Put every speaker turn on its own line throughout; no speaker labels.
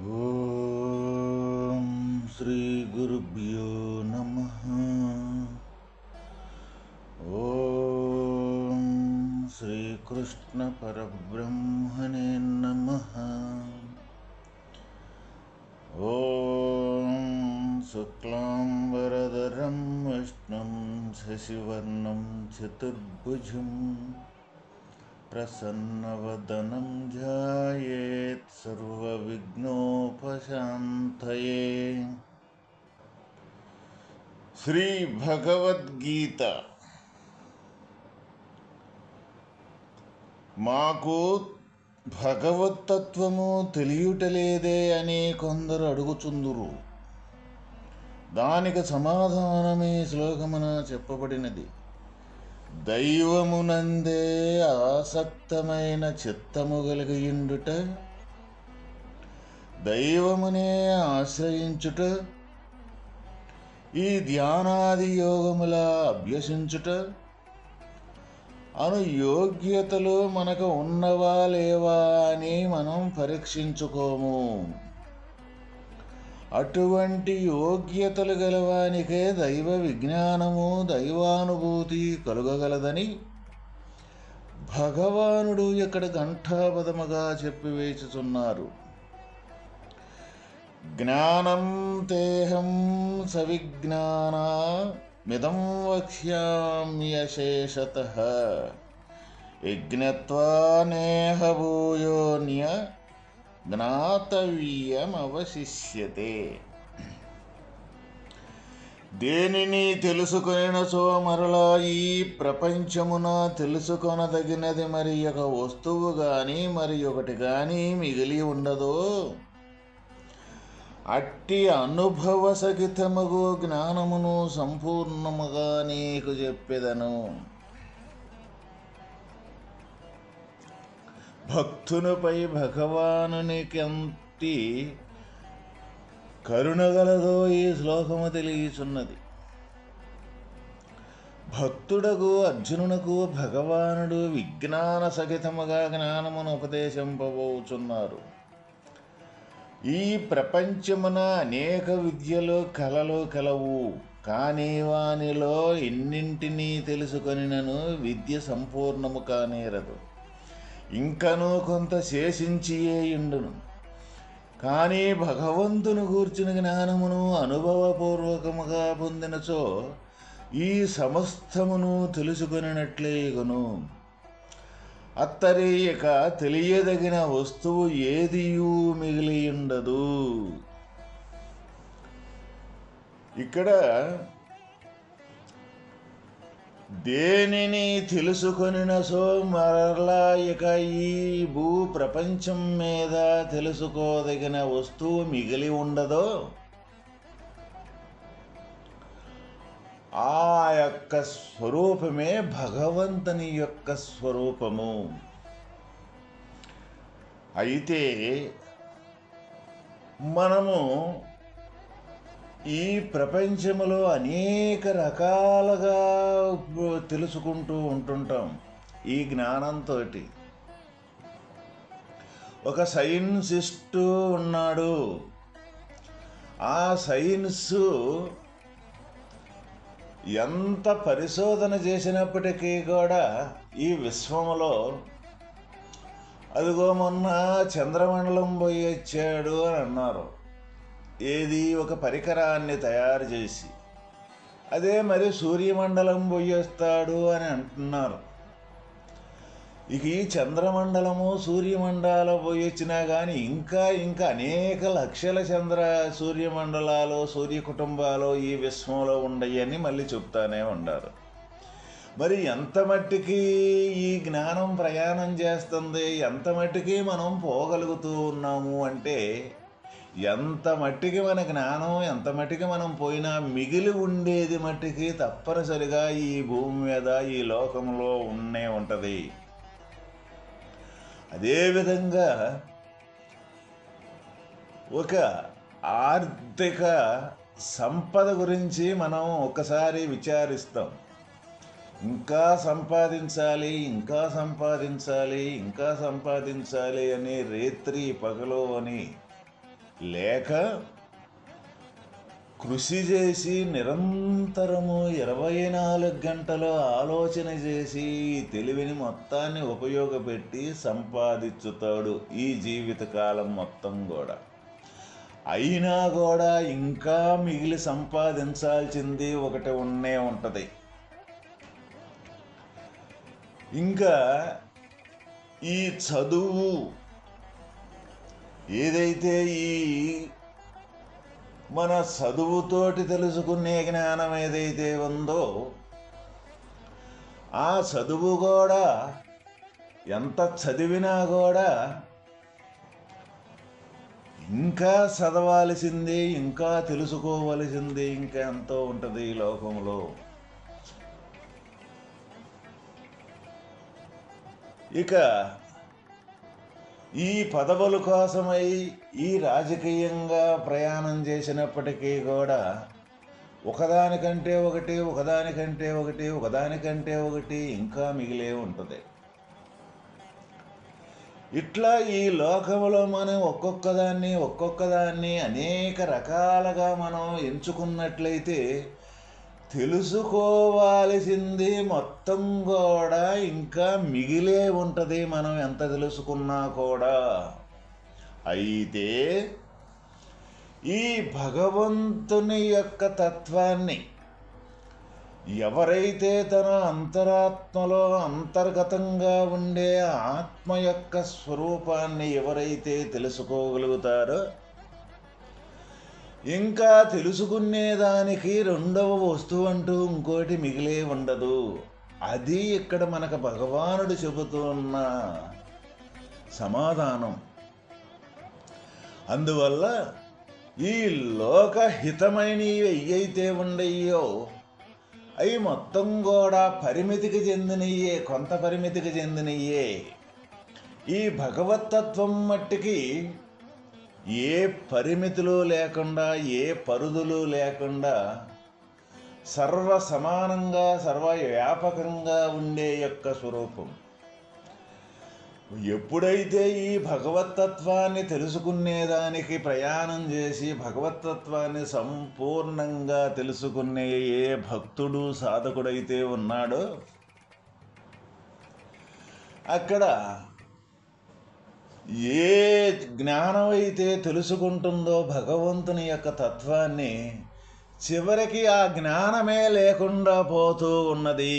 ఓం శ్రీ గురుభ్యో నమః. ఓం శ్రీకృష్ణ పరబ్రహ్మణే నమః. ఓం శుక్లాంబరధరం విష్ణుం శశివర్ణం చతుర్భుజం ప్రసన్నవదనం ధ్యాయేత్ సర్వవిఘ్నోపశాంతయే. శ్రీ భగవద్గీత. మాకు భగవత్తత్వము తెలియుటలేదే అని కొందరు అడుగుచుందురు. దానికి సమాధానమే శ్లోకమున చెప్పబడినది. దైవమునందే ఆసక్తమైన చిత్తము కలిగియుండుట, దైవమునే ఆశ్రయించుట, ఈ ధ్యానాది యోగముల అభ్యసించుట అను యోగ్యతలు మనకు ఉన్నవా లేవా అని మనం పరీక్షించుకోము. అటువంటి యోగ్యతలు గలవానికే దైవ విజ్ఞానము, దైవానుభూతి కలుగగలదని భగవానుడు ఇక్కడ ఘంటాపదముగా చెప్పివేచుచున్నారు. జ్ఞానం తేహం సవిజ్ఞాన మిదం వక్ష్యామ్యశేషతః యజ్ఞత్వా నేహ భూయోన్య జ్ఞాతవ్యమవశిష్యతే. దేనిని తెలుసుకొనినచో మరలా ఈ ప్రపంచమున తెలుసుకొనదగినది మరి ఒక వస్తువు గాని మరి ఒకటి గాని మిగిలి ఉండదో, అట్టి అనుభవ సహితమగు జ్ఞానమును సంపూర్ణముగా నీకు చెప్పెదను. భక్తునిపై భగవానునికెంతి కరుణగలదో ఈ శ్లోకము తెలియచున్నది. భక్తుడగు అర్జునునకు భగవానుడు విజ్ఞాన సహితముగా జ్ఞానమును ఉపదేశింపబోచున్నారు. ఈ ప్రపంచమున అనేక విద్యలు కళలు కలవు, కానీ వానిలో ఎన్నింటినీ తెలుసుకొనినను విద్య సంపూర్ణము కానేరదు. ఇంకనూ కొంత శేషించియే ఉండును. కానీ భగవంతుని గూర్చిన జ్ఞానమును అనుభవపూర్వకముగా పొందినచో ఈ సమస్తమును తెలుసుకొనినట్లేగును. అత్తరి ఇక తెలియదగిన వస్తువు ఏదియూ మిగిలియుండదు. ఇక్కడ దేనిని తెలుసుకొనినసో మరలా ఇక ఈ భూ ప్రపంచం మీద తెలుసుకోదగిన వస్తువు మిగిలి ఉండదో, ఆ యొక్క స్వరూపమే భగవంతుని యొక్క స్వరూపము. అయితే మనము ఈ ప్రపంచంలో అనేక రకాలుగా తెలుసుకుంటూ ఉంటుంటాం. ఈ జ్ఞానంతో ఒక సైన్సిస్టు ఉన్నాడు. ఆ సైన్సు ఎంత పరిశోధన చేసినప్పటికీ కూడా ఈ విశ్వములో అదిగో మొన్న చంద్రమండలం పోయి వచ్చాడు అని అన్నారు. ఏది ఒక పరికరాన్ని తయారు చేసి, అదే మరి సూర్యమండలం పోయేస్తాడు అని అంటున్నారు. ఇక ఈ చంద్రమండలము సూర్యమండలం పోయొచ్చినా కానీ ఇంకా అనేక లక్షల సూర్యమండలాలు సూర్య కుటుంబాలు ఈ విశ్వంలో ఉండయని మళ్ళీ చెప్తానే ఉండారు. మరి ఎంత మట్టికి ఈ జ్ఞానం ప్రయాణం చేస్తుంది, ఎంత మట్టికి మనం పోగలుగుతూ ఉన్నాము అంటే, ఎంత మట్టికి మన జ్ఞానం ఎంత మట్టికి మనం పోయినా మిగిలి ఉండేది మట్టికి తప్పనిసరిగా ఈ భూమి మీద ఈ లోకంలో ఉంటుంది. అదేవిధంగా ఒక ఆర్థిక సంపద గురించి మనం ఒకసారి విచారిస్తాం. ఇంకా సంపాదించాలి ఇంకా సంపాదించాలి ఇంకా సంపాదించాలి అని రేత్రి పగలు అని లేక కృషి చేసి నిరంతరము 24 గంటలు ఆలోచన చేసి ఈ తెలివిని మొత్తాన్ని ఉపయోగపెట్టి సంపాదించుతాడు ఈ జీవితకాలం మొత్తం కూడా. అయినా కూడా ఇంకా మిగిలి సంపాదించాల్సింది ఒకటి ఉంటుంది. ఇంకా ఈ చదువు ఏదైతే ఈ మన చదువుతోటి తెలుసుకునే జ్ఞానం ఏదైతే ఉందో ఆ చదువు కూడా ఎంత చదివినా కూడా ఇంకా చదవాల్సింది, ఇంకా తెలుసుకోవలసింది ఇంకా ఎంతో ఉంటుంది ఈ లోకంలో. ఇక ఈ పదవుల కోసమై ఈ రాజకీయంగా ప్రయాణం చేసినప్పటికీ కూడా ఒకదానికంటే ఒకటి ఒకదానికంటే ఒకటి ఒకదానికంటే ఒకటి ఇంకా మిగిలే ఉంటుంది. ఇట్లా ఈ లోకంలో మనం ఒక్కొక్కదాన్ని అనేక రకాలుగా మనం ఎంచుకున్నట్లయితే తెలుసుకోవాల్సింది మొత్తం కూడా ఇంకా మిగిలే ఉంటుంది మనం ఎంత తెలుసుకున్నా కూడా. అయితే ఈ భగవంతుని యొక్క తత్వాన్ని ఎవరైతే తన అంతరాత్మలో అంతర్గతంగా ఉండే ఆత్మ యొక్క స్వరూపాన్ని ఎవరైతే తెలుసుకోగలుగుతారో ఇంకా తెలుసుకునేదానికి రెండవ వస్తువు అంటూ ఇంకోటి మిగిలే ఉండదు. అది ఇక్కడ మనకు భగవానుడు చెబుతున్న సమాధానం. అందువల్ల ఈ లోకహితమైనవి ఏవైతే ఉండయో అవి మొత్తం కూడా పరిమితికి చెందినయే, కొంత పరిమితికి చెందినయే. ఈ భగవత్తత్వం మట్టికి ఏ పరిమితులు లేకుండా, ఏ పరుదులు లేకుండా సర్వ సమానంగా సర్వవ్యాపకంగా ఉండే యొక్క స్వరూపం. ఎప్పుడైతే ఈ భగవత్తత్వాన్ని తెలుసుకునేదానికి ప్రయాణం చేసి భగవత్తత్వాన్ని సంపూర్ణంగా తెలుసుకునే ఏ భక్తుడు సాధకుడైతే ఉన్నాడో అక్కడ ఏ జ్ఞానం అయితే తెలుసుకుంటుందో భగవంతుని యొక్క తత్వాన్ని, చివరికి ఆ జ్ఞానమే లేకుండా పోతూ ఉన్నది.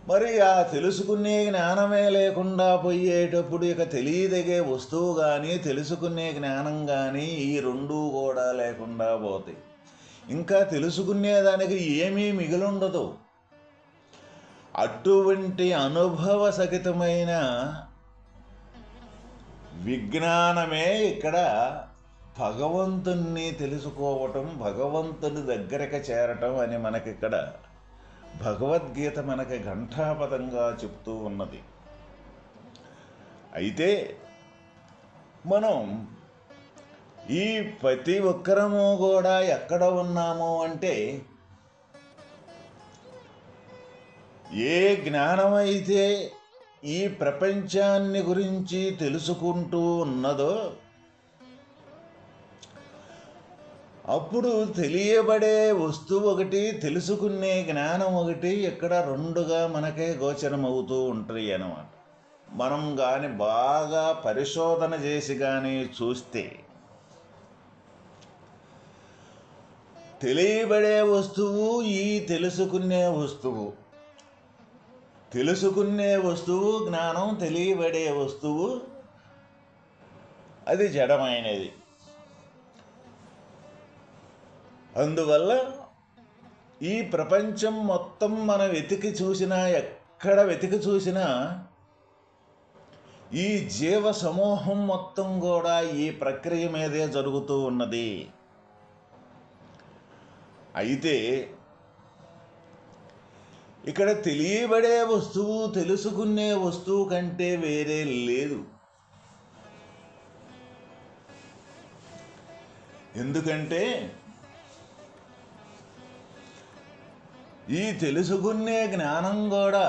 మరి ఆ తెలుసుకునే జ్ఞానమే లేకుండా పోయేటప్పుడు ఇక తెలియదగే వస్తువు కానీ తెలుసుకునే జ్ఞానం కానీ ఈ రెండూ కూడా లేకుండా పోతాయి. ఇంకా తెలుసుకునేదానికి ఏమీ మిగిలుండదు. అటువంటి అనుభవ సహితమైన విజ్ఞానమే ఇక్కడ భగవంతుణ్ణి తెలుసుకోవటం, భగవంతుని దగ్గరకు చేరటం అని మనకిక్కడ భగవద్గీత మనకి ఘంటాపదంగా చెప్తూ ఉన్నది. అయితే మనం ఈ ప్రతి ఒక్కరము కూడా ఎక్కడ ఉన్నాము అంటే ఏ జ్ఞానమైతే ఈ ప్రపంచాన్ని గురించి తెలుసుకుంటూ ఉన్నదో అప్పుడు తెలియబడే వస్తువు ఒకటి, తెలుసుకునే జ్ఞానం ఒకటి ఇక్కడ రెండుగా మనకే గోచరమవుతూ ఉంటాయి అన్నమాట. మనం కానీ బాగా పరిశోధన చేసి కానీ చూస్తే తెలియబడే వస్తువు ఈ తెలుసుకునే వస్తువు, తెలుసుకునే వస్తువు జ్ఞానం, తెలియబడే వస్తువు అది జడమైనది. అందువల్ల ఈ ప్రపంచం మొత్తం మనం వెతికి చూసినా, ఎక్కడ వెతికి చూసినా ఈ జీవ సమూహం మొత్తం కూడా ఈ ప్రక్రియ మీదే జరుగుతూ ఉన్నది. అయితే ఇక్కడ తెలియబడే వస్తువు తెలుసుకునే వస్తువు కంటే వేరే లేదు. ఎందుకంటే ఈ తెలుసుకునే జ్ఞానం కూడా,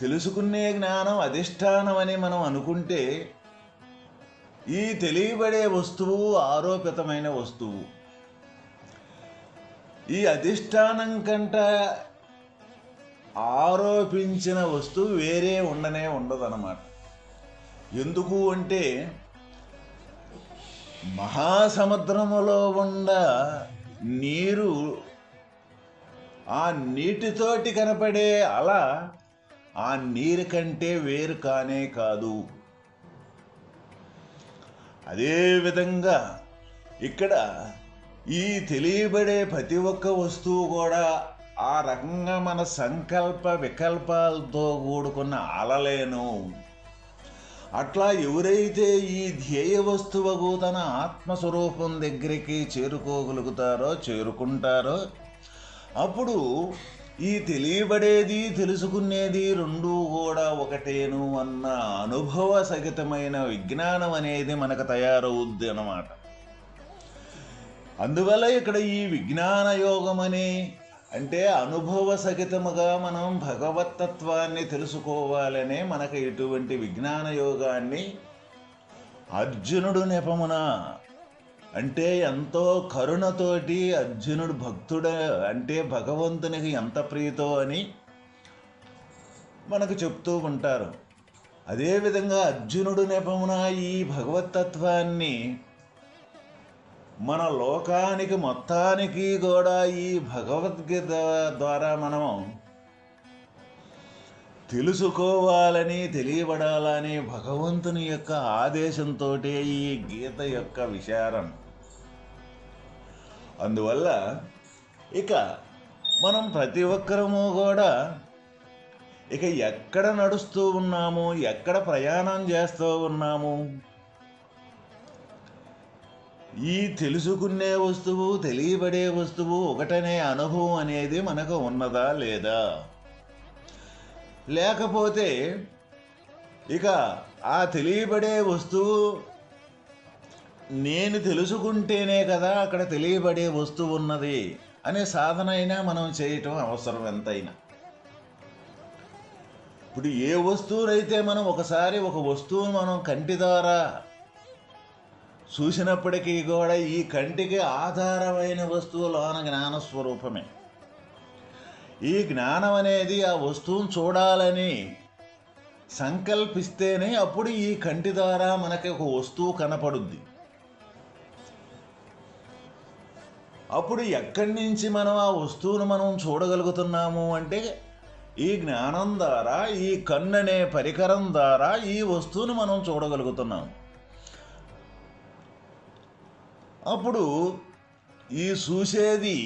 తెలుసుకునే జ్ఞానం అధిష్టానం అని మనం అనుకుంటే ఈ తెలియబడే వస్తువు ఆరోపితమైన వస్తువు. ఈ అధిష్టానం కంట ఆరోపించిన వస్తువు వేరే ఉండదన్నమాట. ఎందుకు అంటే మహాసముద్రములో ఉన్న నీరు, ఆ నీటితోటి కనపడే అల ఆ నీరు కంటే వేరు కానే కాదు. అదేవిధంగా ఇక్కడ ఈ తెలియబడే ప్రతి ఒక్క వస్తువు కూడా ఆ రకంగా మన సంకల్ప వికల్పాలతో కూడుకున్న అలలేను. అట్లా ఎవరైతే ఈ ధ్యేయ వస్తువుకు తన ఆత్మస్వరూపం దగ్గరికి చేరుకుంటారో అప్పుడు ఈ తెలియబడేది తెలుసుకునేది రెండూ కూడా ఒకటేను అన్న అనుభవ సహితమైన విజ్ఞానం అనేది మనకు తయారవుద్ది అన్నమాట. అందువల్ల ఇక్కడ ఈ విజ్ఞాన యోగం అంటే అనుభవ సహితముగా మనం భగవత్తత్వాన్ని తెలుసుకోవాలనే మనకు ఇటువంటి విజ్ఞాన యోగాన్ని అర్జునుడు నెపమున, అంటే ఎంతో కరుణతోటి అర్జునుడు భక్తుడు అంటే భగవంతునికి ఎంత ప్రీతో అని మనకు చెప్తూ ఉంటారు. అదేవిధంగా అర్జునుడు నెపమున ఈ భగవత్తత్వాన్ని మన లోకానికి మొత్తానికి కూడా ఈ భగవద్గీత ద్వారా మనం తెలుసుకోవాలని, తెలియబడాలని భగవంతుని యొక్క ఆదేశంతో ఈ గీత యొక్క విచారణ. అందువల్ల ఇక మనం ప్రతి ఒక్కరము కూడా ఇక ఎక్కడ నడుస్తూ ఉన్నాము, ఎక్కడ ప్రయాణం చేస్తూ ఉన్నాము, ఈ తెలుసుకునే వస్తువు తెలియబడే వస్తువు ఒకటనే అనుభవం అనేది మనకు ఉన్నదా లేదా? లేకపోతే ఇక ఆ తెలియబడే వస్తువు నేను తెలుసుకుంటేనే కదా అక్కడ తెలియబడే వస్తువు ఉన్నది అనే సాధన అయినా మనం చేయటం అవసరం ఎంతైనా. ఇప్పుడు ఏ వస్తువునైతే మనం ఒకసారి ఒక వస్తువును మనం కంటి ద్వారా చూసినప్పటికీ కూడా ఈ కంటికి ఆధారమైన వస్తువులోన జ్ఞానస్వరూపమే. ఈ జ్ఞానం అనేది ఆ వస్తువును చూడాలని సంకల్పిస్తేనే అప్పుడు ఈ కంటి ద్వారా మనకి ఒక వస్తువు కనపడుద్ది. అప్పుడు ఎక్కడి నుంచి మనం ఆ వస్తువును మనం చూడగలుగుతున్నాము అంటే ఈ జ్ఞానం ద్వారా, ఈ కన్ను అనే పరికరం ద్వారా ఈ వస్తువును మనం చూడగలుగుతున్నాం. అప్పుడు ఈ చూసేది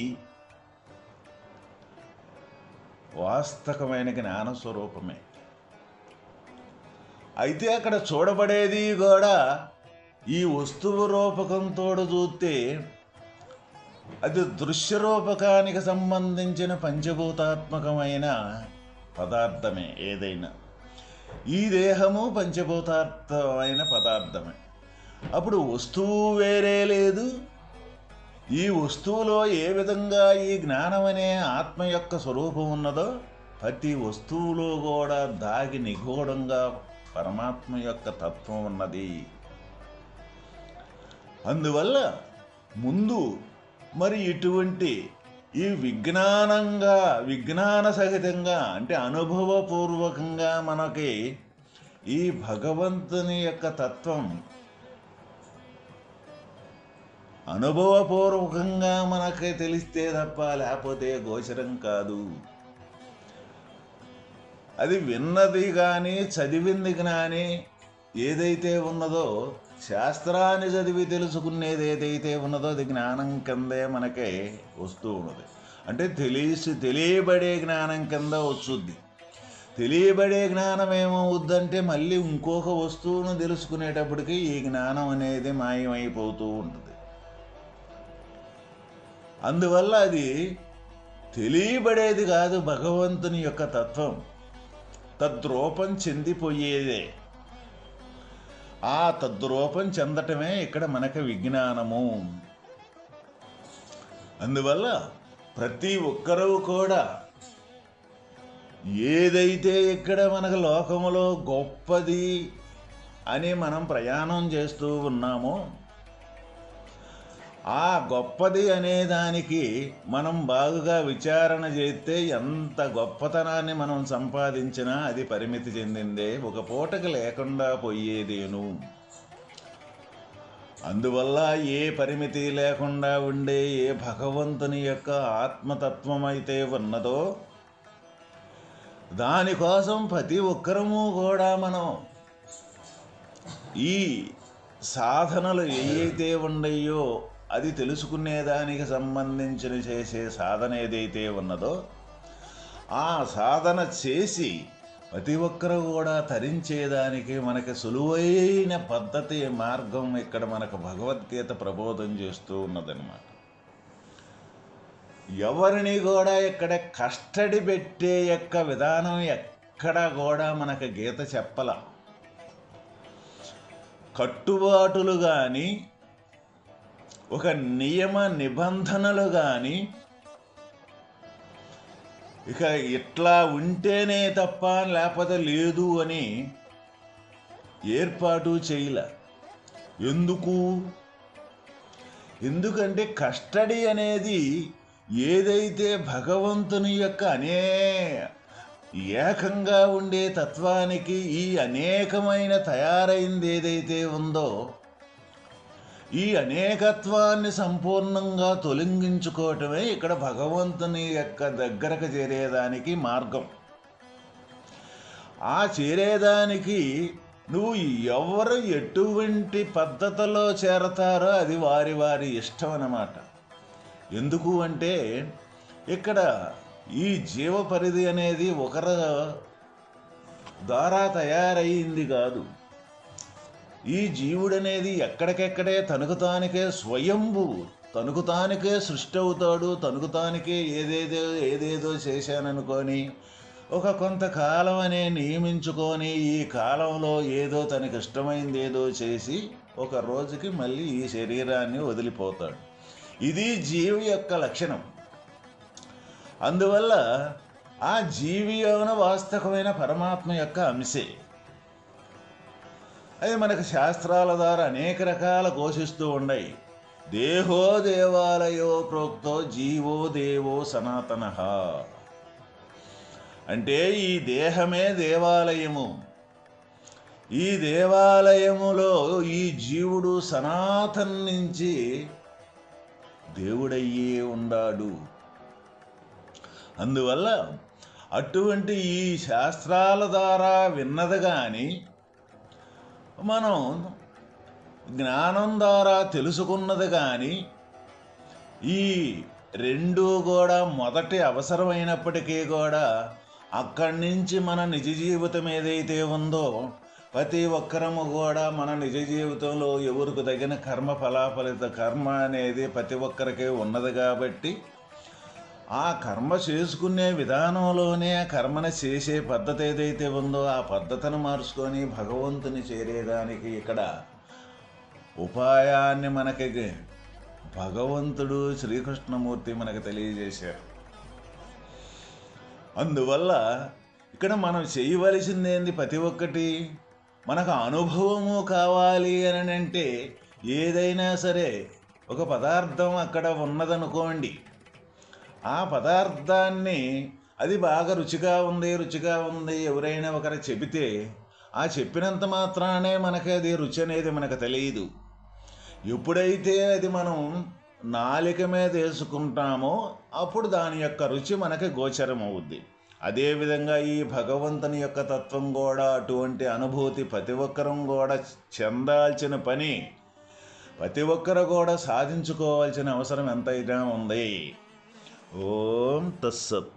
వాస్తవమైన జ్ఞానస్వరూపమే. అయితే అక్కడ చూడబడేది కూడా ఈ వస్తువు రూపకంతో చూస్తే అది దృశ్యరూపకానికి సంబంధించిన పంచభూతాత్మకమైన పదార్థమే. ఏదైనా ఈ దేహము పంచభూతాత్మకమైన పదార్థమే. అప్పుడు వస్తువు వేరే లేదు. ఈ వస్తువులో ఏ విధంగా ఈ జ్ఞానం అనే ఆత్మ యొక్క స్వరూపం ఉన్నదో ప్రతి వస్తువులో కూడా దాగి నిగూఢంగా పరమాత్మ యొక్క తత్వం ఉన్నది. అందువల్ల ముందు మరి ఇటువంటి ఈ విజ్ఞాన సహితంగా అంటే అనుభవపూర్వకంగా మనకి ఈ భగవంతుని యొక్క తత్వం అనుభవపూర్వకంగా మనకి తెలిస్తే తప్ప లేకపోతే గోచరం కాదు. అది విన్నది కానీ చదివింది కానీ ఏదైతే ఉన్నదో, శాస్త్రాన్ని చదివి తెలుసుకునేది ఏదైతే ఉన్నదో అది జ్ఞానం కిందే మనకే వస్తూ ఉన్నది. అంటే తెలియబడే జ్ఞానం కింద వస్తుంది. తెలియబడే జ్ఞానం ఏమవుద్దంటే మళ్ళీ ఇంకొక వస్తువును తెలుసుకునేటప్పటికి ఈ జ్ఞానం అనేది మాయమైపోతూ ఉంటుంది. అందువల్ల అది తెలియబడేది కాదు, భగవంతుని యొక్క తత్వం తద్రూపం చెందిపోయేదే. ఆ తద్రూపం చెందటమే ఇక్కడ మనకు విజ్ఞానము. అందువల్ల ప్రతి ఒక్కరూ కూడా ఏదైతే ఇక్కడ మనకు లోకములో గొప్పది అని మనం ప్రయాణం చేస్తూ ఉన్నామో, ఆ గొప్పది అనేదానికి మనం బాగుగా విచారణ చేస్తే ఎంత గొప్పతనాన్ని మనం సంపాదించినా అది పరిమితి చెందిందే, ఒక పూటకి లేకుండా పోయేదేను. అందువల్ల ఏ పరిమితి లేకుండా ఉండే ఏ భగవంతుని యొక్క ఆత్మతత్వం అయితే ఉన్నదో, దానికోసం ప్రతి ఒక్కరము కూడా మనం ఈ సాధనలు ఏవైతే ఉన్నాయో అది తెలుసుకునేదానికి సంబంధించిన చేసే సాధన ఏదైతే ఉన్నదో, ఆ సాధన చేసి ప్రతి ఒక్కరు కూడా తరించేదానికి మనకి సులువైన పద్ధతి మార్గం ఇక్కడ మనకు భగవద్గీత ప్రబోధం చేస్తూ ఉన్నదన్నమాట. ఎవరిని కూడా ఇక్కడ కస్టడీ పెట్టే యొక్క విధానం ఎక్కడ కూడా మనకు గీత చెప్పల. కట్టుబాటులు కానీ ఒక నియమ నిబంధనలు కానీ ఇక ఇట్లా ఉంటేనే తప్ప లేకపోతే లేదు అని ఏర్పాటు చేయలే. ఎందుకంటే కస్టడీ అనేది ఏదైతే భగవంతుని యొక్క ఏకంగా ఉండే తత్వానికి ఈ అనేకమైన తయారైంది ఏదైతే ఉందో, ఈ అనేకత్వాన్ని సంపూర్ణంగా తొలగించుకోవటమే ఇక్కడ భగవంతుని యొక్క దగ్గరకు చేరేదానికి మార్గం. ఆ చేరేదానికి నువ్వు ఎవరు ఎటువంటి పద్ధతిలో చేరతారో అది వారి వారి ఇష్టం అన్నమాట. ఎందుకు అంటే ఇక్కడ ఈ జీవ పరిధి అనేది ఒకరి ద్వారా తయారయ్యింది కాదు. ఈ జీవుడనేది ఎక్కడికెక్కడే తనకు తానికే స్వయంభూ, తనకు తానికే సృష్టి అవుతాడు. తనకు తానికే ఏదేదో చేశాననుకొని ఒక కొంతకాలం నియమించుకొని ఈ కాలంలో ఏదో తనకు ఇష్టమైంది ఏదో చేసి ఒక రోజుకి మళ్ళీ ఈ శరీరాన్ని వదిలిపోతాడు. ఇది జీవి యొక్క లక్షణం. అందువల్ల ఆ జీవి వాస్తవమైన పరమాత్మ యొక్క అంశే. అది మనకు శాస్త్రాల ద్వారా అనేక రకాల ఘోషిస్తూ ఉన్నాయి. దేహో దేవాలయో ప్రోక్తో జీవో దేవో సనాతన. అంటే ఈ దేహమే దేవాలయము. ఈ దేవాలయములో ఈ జీవుడు సనాతన నుంచి దేవుడయ్యే ఉన్నాడు. అందువల్ల అటువంటి ఈ శాస్త్రాల ద్వారా విన్నది కానీ మనం జ్ఞానం ద్వారా తెలుసుకున్నది కానీ ఈ రెండు కూడా మొదటి అవసరమైనప్పటికీ కూడా అక్కడి నుంచి మన నిజ జీవితం ఏదైతే ఉందో ప్రతి ఒక్కరము కూడా మన నిజ జీవితంలో ఎవరికి తగిన కర్మ అనేది ప్రతి ఒక్కరికి ఉన్నది కాబట్టి ఆ కర్మ చేసుకునే విధానంలోనే ఆ కర్మను చేసే పద్ధతి ఏదైతే ఉందో ఆ పద్ధతిని మార్చుకొని భగవంతుని చేరేదానికి ఇక్కడ ఉపాయాన్ని మనకి భగవంతుడు శ్రీకృష్ణమూర్తి మనకు తెలియజేశారు. అందువల్ల ఇక్కడ మనం చేయవలసిందేంది, ప్రతి ఒక్కటి మనకు అనుభవము కావాలి అని అంటే ఏదైనా సరే ఒక పదార్థం అక్కడ ఉన్నదనుకోండి, ఆ పదార్థాన్ని అది బాగా రుచిగా ఉంది ఎవరైనా ఒకరు చెబితే ఆ చెప్పినంత మాత్రానే మనకి అది రుచి అనేది మనకు తెలియదు. ఎప్పుడైతే అది మనం నాలిక మీద వేసుకుంటామో అప్పుడు దాని యొక్క రుచి మనకి గోచరం అవుద్ది. అదేవిధంగా ఈ భగవంతుని యొక్క తత్వం కూడా అటువంటి అనుభూతి ప్రతి ఒక్కరం కూడా చెందాల్సిన పని, ప్రతి ఒక్కరు కూడా సాధించుకోవాల్సిన అవసరం ఎంతైనా ఉంది. ఓం తస్సత్.